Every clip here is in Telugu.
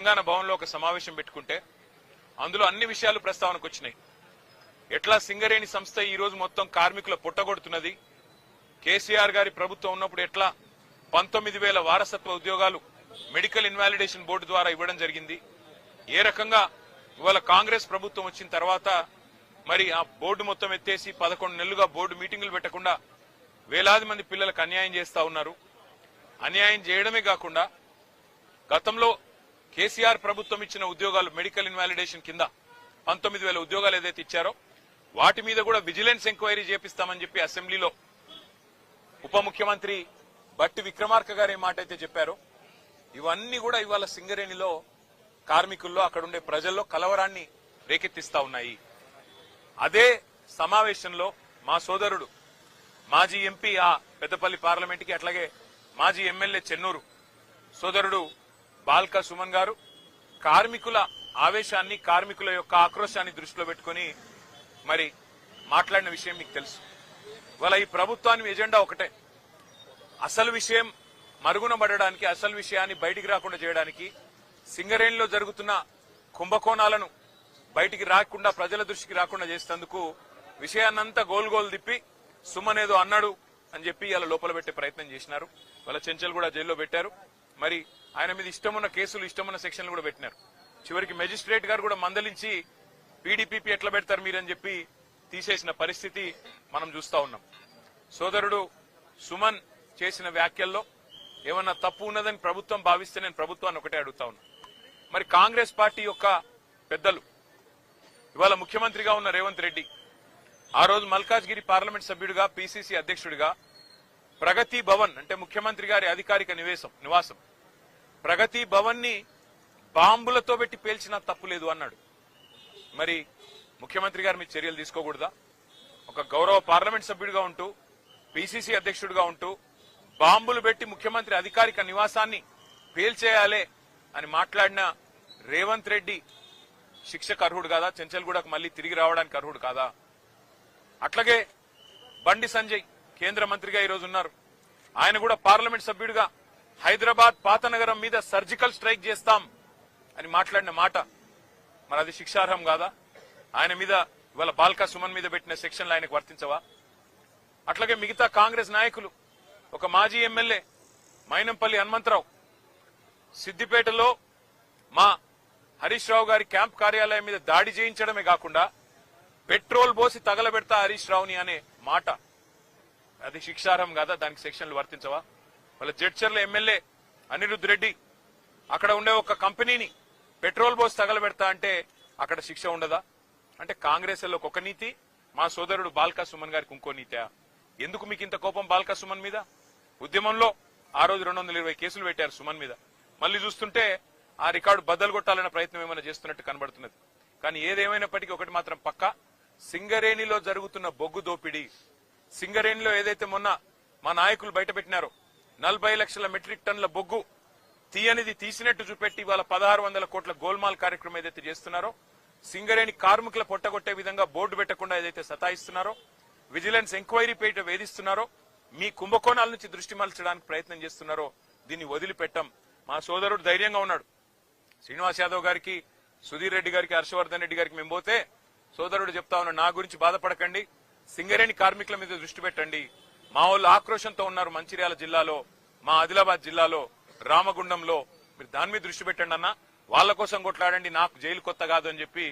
తెలంగాణ భవన్లో ఒక సమావేశం పెట్టుకుంటే అందులో అన్ని విషయాలు ప్రస్తావనకు వచ్చినాయి. ఎట్లా సింగరేణి సంస్థ ఈ రోజు మొత్తం కార్మికుల పుట్టగొడుతున్నది, కేసీఆర్ గారి ప్రభుత్వం ఉన్నప్పుడు ఎట్లా 19,000 వారసత్వ ఉద్యోగాలు మెడికల్ ఇన్వాలిడేషన్ బోర్డు ద్వారా ఇవ్వడం జరిగింది, ఏ రకంగా ఇవాళ కాంగ్రెస్ ప్రభుత్వం వచ్చిన తర్వాత మరి ఆ బోర్డు మొత్తం ఎత్తేసి 11 నెలలుగా బోర్డు మీటింగులు పెట్టకుండా వేలాది మంది పిల్లలకు అన్యాయం చేస్తా ఉన్నారు. అన్యాయం చేయడమే కాకుండా గతంలో కేసీఆర్ ప్రభుత్వం ఇచ్చిన ఉద్యోగాలు మెడికల్ ఇన్వాలిడేషన్ కింద 19,000 ఉద్యోగాలు ఏదైతే ఇచ్చారో వాటి మీద కూడా విజిలెన్స్ ఎంక్వైరీ చేపిస్తామని చెప్పి అసెంబ్లీలో ఉప ముఖ్యమంత్రి బట్టి విక్రమార్క గారు ఏ మాట అయితే చెప్పారో ఇవన్నీ కూడా ఇవాళ సింగరేణిలో కార్మికుల్లో అక్కడుండే ప్రజల్లో కలవరాన్ని రేకెత్తిస్తా ఉన్నాయి. అదే సమావేశంలో మా సోదరుడు మాజీ ఎంపీ ఆ పెద్దపల్లి పార్లమెంట్కి అట్లాగే మాజీ ఎమ్మెల్యే చెన్నూరు సోదరుడు బాల్కా సుమన్ గారు కార్మికుల ఆవేశాన్ని కార్మికుల యొక్క ఆక్రోశాన్ని దృష్టిలో పెట్టుకుని మరి మాట్లాడిన విషయం మీకు తెలుసు. ఇవాళ ఈ ప్రభుత్వాన్ని ఎజెండా ఒకటే, అసలు విషయం మరుగున పడడానికి, అసలు విషయాన్ని బయటికి రాకుండా చేయడానికి, సింగరేణిలో జరుగుతున్న కుంభకోణాలను బయటికి రాకుండా ప్రజల దృష్టికి రాకుండా చేసేందుకు విషయాన్నంతా గోల్ తిప్పి సుమన్ ఏదో అన్నాడు అని చెప్పి ఇలా లోపల పెట్టే ప్రయత్నం చేసినారు. వాళ్ళ చెంచల్ కూడా జైల్లో పెట్టారు. మరి ఆయన మీద ఇష్టమున్న కేసులు ఇష్టమున్న సెక్షన్లు కూడా పెట్టినారు. చివరికి మెజిస్ట్రేట్ గారు కూడా మందలించి పీడీపీపీ ఎట్లా పెడతారు మీరని చెప్పి తీసేసిన పరిస్థితి మనం చూస్తా ఉన్నాం. సోదరుడు సుమన్ చేసిన వ్యాఖ్యల్లో ఏమన్నా తప్పు ఉన్నదని ప్రభుత్వం భావిస్తే నేను ప్రభుత్వాన్ని ఒకటే అడుగుతా ఉన్నా. మరి కాంగ్రెస్ పార్టీ యొక్క పెద్దలు ఇవాళ ముఖ్యమంత్రిగా ఉన్న రేవంత్ రెడ్డి ఆ రోజు మల్కాజ్గిరి పార్లమెంట్ సభ్యుడిగా పీసీసీ అధ్యక్షుడిగా ప్రగతి భవన్ అంటే ముఖ్యమంత్రి గారి అధికారిక నివాసం ప్రగతి భవన్ ని బాంబులతో పెట్టి పేల్చినా తప్పులేదు అన్నాడు. మరి ముఖ్యమంత్రి గారు మీ చర్యలు తీసుకోకూడదా? ఒక గౌరవ పార్లమెంట్ సభ్యుడిగా ఉంటూ పీసీసీ అధ్యక్షుడిగా ఉంటూ బాంబులు పెట్టి ముఖ్యమంత్రి అధికారిక నివాసాన్ని పేల్చేయాలే అని మాట్లాడిన రేవంత్ రెడ్డి శిక్షకు అర్హుడు కాదా? చెంచల్గూడకు మళ్లీ తిరిగి రావడానికి అర్హుడు కాదా? అట్లాగే బండి సంజయ్ కేంద్ర మంత్రిగా ఈరోజు ఉన్నారు. ఆయన కూడా పార్లమెంట్ సభ్యుడిగా హైదరాబాద్ పాత నగరం మీద సర్జికల్ స్ట్రైక్ చేస్తాం అని మాట్లాడిన మాట మరి అది శిక్షార్హం కాదా? ఆయన మీద ఇవాళ బాల్కా సుమన్ మీద పెట్టిన సెక్షన్లు ఆయనకు వర్తించవా? అట్లాగే మిగతా కాంగ్రెస్ నాయకులు ఒక మాజీ ఎమ్మెల్యే మైనంపల్లి హనుమంతరావు సిద్దిపేటలో మా హరీష్ రావు గారి క్యాంప్ కార్యాలయం మీద దాడి చేయించడమే కాకుండా పెట్రోల్ పోసి తగలబెడతా హరీష్ రావుని అనే మాట అది శిక్షార్హం కాదా? దానికి సెక్షన్లు వర్తించవా? వాళ్ళ జడ్చర్ల ఎమ్మెల్యే అనిరుద్ రెడ్డి అక్కడ ఉండే ఒక కంపెనీని పెట్రోల్ పోసి తగలబెడతా అంటే అక్కడ శిక్ష ఉండదా? అంటే కాంగ్రెస్ లో ఒక నీతి, మా సోదరుడు బాల్కా సుమన్ గారికి ఇంకో నీతా? ఎందుకు మీకు ఇంత కోపం బాల్కా సుమన్ మీద? ఉద్యమంలో ఆ రోజు 220 కేసులు పెట్టారు సుమన్ మీద. మళ్లీ చూస్తుంటే ఆ రికార్డు బద్దలు కొట్టాలన్న ప్రయత్నం ఏమైనా చేస్తున్నట్టు కనబడుతున్నది. కానీ ఏదేమైనప్పటికీ ఒకటి మాత్రం పక్కా, సింగరేణిలో జరుగుతున్న బొగ్గు దోపిడీ, సింగరేణిలో ఏదైతే మొన్న మా నాయకులు బయట పెట్టినారో 40 లక్షల మెట్రిక్ టన్నుల బొగ్గు తీయనిది తీసినట్టు చూపెట్టి ఇవాళ 1600 కోట్ల గోల్మాల్ కార్యక్రమం ఏదైతే చేస్తున్నారో, సింగరేణి కార్మికుల పొట్టగొట్టే విధంగా బోర్డు పెట్టకుండా ఏదైతే సతాయిస్తున్నారో, విజిలెన్స్ ఎంక్వైరీ పేట వేధిస్తున్నారో, మీ కుంభకోణాల నుంచి దృష్టి మళ్చడానికి ప్రయత్నం చేస్తున్నారో దీన్ని వదిలిపెట్టం. మా సోదరుడు ధైర్యంగా ఉన్నాడు. శ్రీనివాస్ యాదవ్ గారికి, సుధీర్ రెడ్డి గారికి, హర్షవర్ధన్ రెడ్డి గారికి మేము పోతే సోదరుడు చెప్తా ఉన్నాడు, నా గురించి బాధపడకండి, సింగరేణి కార్మికుల మీద దృష్టి పెట్టండి. మా వాళ్ళు ఆక్రోశంతో ఉన్నారు మంచిర్యాల జిల్లాలో, మా ఆదిలాబాద్ జిల్లాలో, రామగుండంలో, మీరు దాని మీద దృష్టి పెట్టండి అన్న, వాళ్ల కోసం కొట్లాడండి, నాకు జైలు కొత్త కాదు అని చెప్పి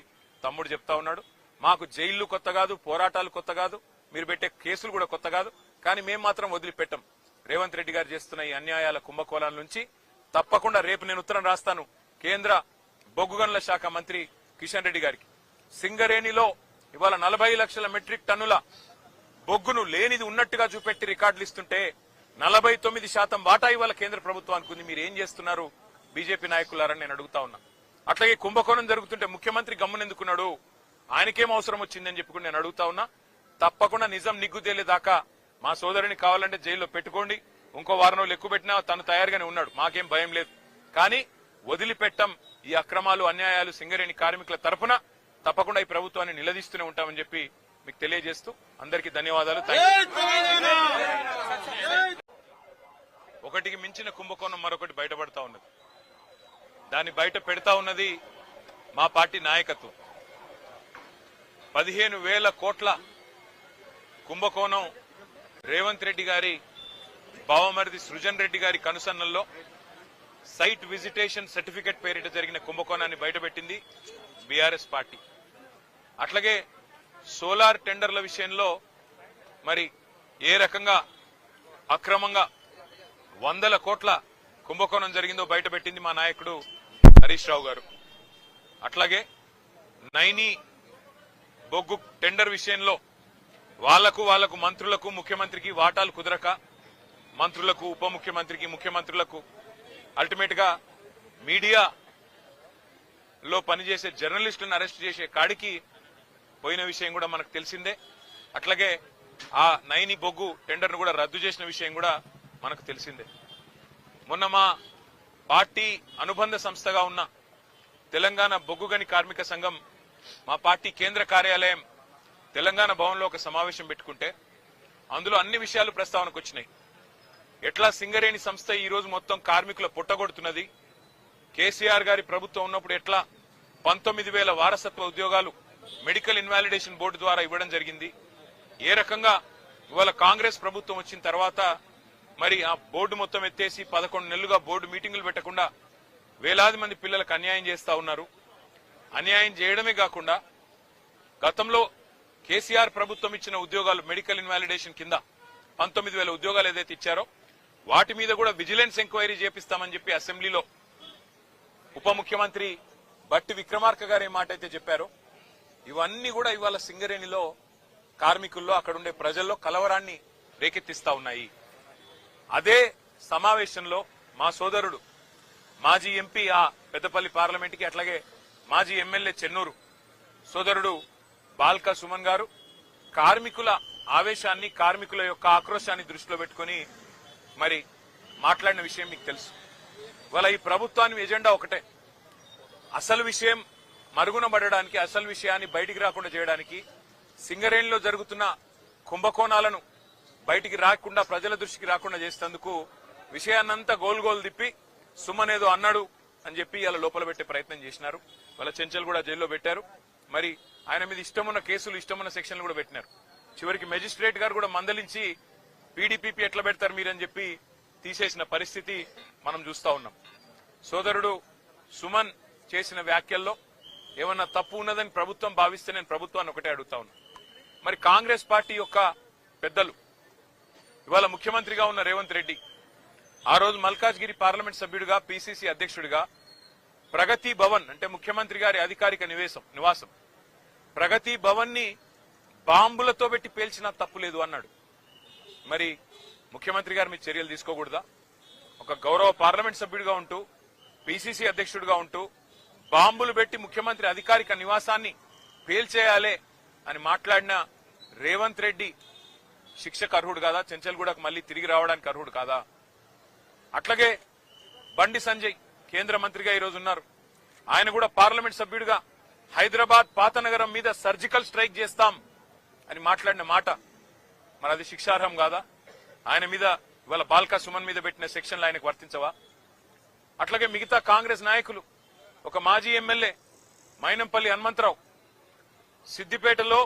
తమ్ముడు చెప్తా ఉన్నాడు. మాకు జైళ్లు కొత్త కాదు, పోరాటాలు కొత్త కాదు, మీరు పెట్టే కేసులు కూడా కొత్త కాదు. కానీ మేము మాత్రం వదిలిపెట్టం. రేవంత్ రెడ్డి గారు చేస్తున్న ఈ అన్యాయాల కుంభకోణాల నుంచి తప్పకుండా రేపు నేను ఉత్తరం రాస్తాను కేంద్ర బొగ్గు గనుల శాఖ మంత్రి కిషన్ రెడ్డి గారికి. సింగరేణిలో ఇవాళ 40 లక్షల మెట్రిక్ టన్నుల బొగ్గును లేనిది ఉన్నట్టుగా చూపెట్టి రికార్డులు ఇస్తుంటే 49% వాటా ఇవాళ కేంద్ర ప్రభుత్వానికి ఉంది. మీరు ఏం చేస్తున్నారు బీజేపీ నాయకులారని నేను అడుగుతా ఉన్నా. అట్లాగే కుంభకోణం జరుగుతుంటే ముఖ్యమంత్రి గమ్మునెందుకున్నాడు, ఆయనకేం అవసరం వచ్చిందని చెప్పుకుని నేను అడుగుతా ఉన్నా. తప్పకుండా నిజం నిగ్గు తేలేదాకా మా సోదరుని కావాలంటే జైల్లో పెట్టుకోండి, ఇంకో వారం రోజులు ఎక్కువ పెట్టినా తను తయారుగానే ఉన్నాడు, మాకేం భయం లేదు. కానీ వదిలిపెట్టం ఈ అక్రమాలు అన్యాయాలు సింగరేణి కార్మికుల తరఫున తప్పకుండా ఈ ప్రభుత్వాన్ని నిలదీస్తూనే ఉంటామని చెప్పి మీకు తెలియజేస్తూ అందరికీ ధన్యవాదాలు. ఒకటికి మించిన కుంభకోణం మరొకటి బయటపడతా ఉన్నది. దాన్ని బయట పెడతా ఉన్నది మా పార్టీ నాయకత్వం. 15,000 కోట్ల కుంభకోణం రేవంత్ రెడ్డి గారి బావమరిది సృజన్ రెడ్డి గారి కనుసన్నల్లో సైట్ విజిటేషన్ సర్టిఫికెట్ పేరిట జరిగిన కుంభకోణాన్ని బయటపెట్టింది బీఆర్ఎస్ పార్టీ. అట్లాగే సోలార్ టెండర్ల విషయంలో మరి ఏ రకంగా అక్రమంగా 100 కోట్ల కుంభకోణం జరిగిందో బయటపెట్టింది మా నాయకుడు హరీష్ రావు గారు. అట్లాగే నైని బొగ్గు టెండర్ విషయంలో వాళ్లకు మంత్రులకు ముఖ్యమంత్రికి వాటాలు కుదరక మంత్రులకు ఉప ముఖ్యమంత్రికి ముఖ్యమంత్రులకు అల్టిమేట్ గా మీడియాలో పనిచేసే జర్నలిస్టులను అరెస్ట్ చేసే కాడికి పోయిన విషయం కూడా మనకు తెలిసిందే. అట్లాగే ఆ నైని బొగ్గు టెండర్ ను కూడా రద్దు చేసిన విషయం కూడా మనకు తెలిసిందే. మొన్న మా పార్టీ అనుబంధ సంస్థగా ఉన్న తెలంగాణ బొగ్గు గని కార్మిక సంఘం మా పార్టీ కేంద్ర కార్యాలయం తెలంగాణ భవన్లో ఒక సమావేశం పెట్టుకుంటే అందులో అన్ని విషయాలు ప్రస్తావనకు వచ్చినాయి. ఎట్లా సింగరేణి సంస్థ ఈ రోజు మొత్తం కార్మికుల పుట్టగొడుతున్నది, కేసీఆర్ గారి ప్రభుత్వం ఉన్నప్పుడు ఎట్లా 19,000 వారసత్వ ఉద్యోగాలు మెడికల్ ఇన్వాలిడేషన్ బోర్డు ద్వారా ఇవ్వడం జరిగింది, ఏ రకంగా ఇవాళ కాంగ్రెస్ ప్రభుత్వం వచ్చిన తర్వాత మరి ఆ బోర్డు మొత్తం ఎత్తేసి 11 నెలలుగా బోర్డు మీటింగులు పెట్టకుండా వేలాది మంది పిల్లలకు అన్యాయం చేస్తా ఉన్నారు. అన్యాయం చేయడమే కాకుండా గతంలో కేసీఆర్ ప్రభుత్వం ఇచ్చిన ఉద్యోగాలు మెడికల్ ఇన్వాలిడేషన్ కింద 19,000 ఉద్యోగాలు ఏదైతే ఇచ్చారో వాటి మీద కూడా విజిలెన్స్ ఎంక్వైరీ చేపిస్తామని చెప్పి అసెంబ్లీలో ఉప ముఖ్యమంత్రి బట్టి విక్రమార్క గారు ఏ మాట అయితే చెప్పారో ఇవన్నీ కూడా ఇవాళ సింగరేణిలో కార్మికుల్లో అక్కడుండే ప్రజల్లో కలవరాన్ని రేకెత్తిస్తా ఉన్నాయి. అదే సమావేశంలో మా సోదరుడు మాజీ ఎంపీ ఆ పెద్దపల్లి పార్లమెంట్ కి అట్లాగే మాజీ ఎమ్మెల్యే చెన్నూరు సోదరుడు బాల్కా సుమన్ గారు కార్మికుల ఆవేశాన్ని కార్మికుల యొక్క ఆక్రోశాన్ని దృష్టిలో పెట్టుకుని మరి మాట్లాడిన విషయం మీకు తెలుసు. ఇవాళ ఈ ప్రభుత్వాన్ని ఎజెండా ఒకటే, అసలు విషయం మరుగున పడడానికి, అసలు విషయాన్ని బయటికి రాకుండా చేయడానికి, సింగరేణిలో జరుగుతున్న కుంభకోణాలను బయటికి రాకుండా ప్రజల దృష్టికి రాకుండా చేసేందుకు విషయాన్నంతా గోల్ తిప్పి సుమన్ ఏదో అన్నాడు అని చెప్పి ఇలా లోపల పెట్టే ప్రయత్నం చేసినారు. వాళ్ళ చెంచల్ కూడా జైల్లో పెట్టారు. మరి ఆయన మీద ఇష్టమున్న కేసులు ఇష్టమున్న సెక్షన్లు కూడా పెట్టినారు. చివరికి మెజిస్ట్రేట్ గారు కూడా మందలించి పీడీపీపీ ఎట్లా పెడతారు మీరని చెప్పి తీసేసిన పరిస్థితి మనం చూస్తా ఉన్నాం. సోదరుడు సుమన్ చేసిన వ్యాఖ్యల్లో ఏమన్నా తప్పు ఉన్నదని ప్రభుత్వం భావిస్తే నేను ప్రభుత్వాన్ని ఒకటే అడుగుతా ఉన్నా. మరి కాంగ్రెస్ పార్టీ యొక్క పెద్దలు ఇవాళ ముఖ్యమంత్రిగా ఉన్న రేవంత్ రెడ్డి ఆ రోజు మల్కాజ్గిరి పార్లమెంట్ సభ్యుడిగా పీసీసీ అధ్యక్షుడిగా ప్రగతి భవన్ అంటే ముఖ్యమంత్రి గారి అధికారిక నివాసం ప్రగతి భవన్ ని బాంబులతో పెట్టి పేల్చినా తప్పులేదు అన్నాడు. మరి ముఖ్యమంత్రి గారు మీ చర్యలు తీసుకోకూడదా? ఒక గౌరవ పార్లమెంట్ సభ్యుడిగా ఉంటూ పీసీసీ అధ్యక్షుడిగా ఉంటూ బాంబులు పెట్టి ముఖ్యమంత్రి అధికారిక నివాసాన్ని పేల్చేయాలే అని మాట్లాడిన రేవంత్ రెడ్డి శిక్షకు అర్హుడు కాదా? చెంచల్గూడకు మళ్లీ తిరిగి రావడానికి అర్హుడు కాదా? అట్లాగే బండి సంజయ్ కేంద్ర మంత్రిగా ఈరోజు ఉన్నారు. ఆయన కూడా పార్లమెంట్ సభ్యుడిగా హైదరాబాద్ పాతనగరం మీద సర్జికల్ స్ట్రైక్ చేస్తాం అని మాట్లాడిన మాట మరి అది శిక్షార్హం కాదా? ఆయన మీద ఇవాళ బాల్కా సుమన్ మీద పెట్టిన సెక్షన్లు ఆయనకు వర్తించవా? అట్లాగే మిగతా కాంగ్రెస్ నాయకులు ఒక మాజీ ఎమ్మెల్యే మైనంపల్లి హనుమంతరావు సిద్దిపేటలో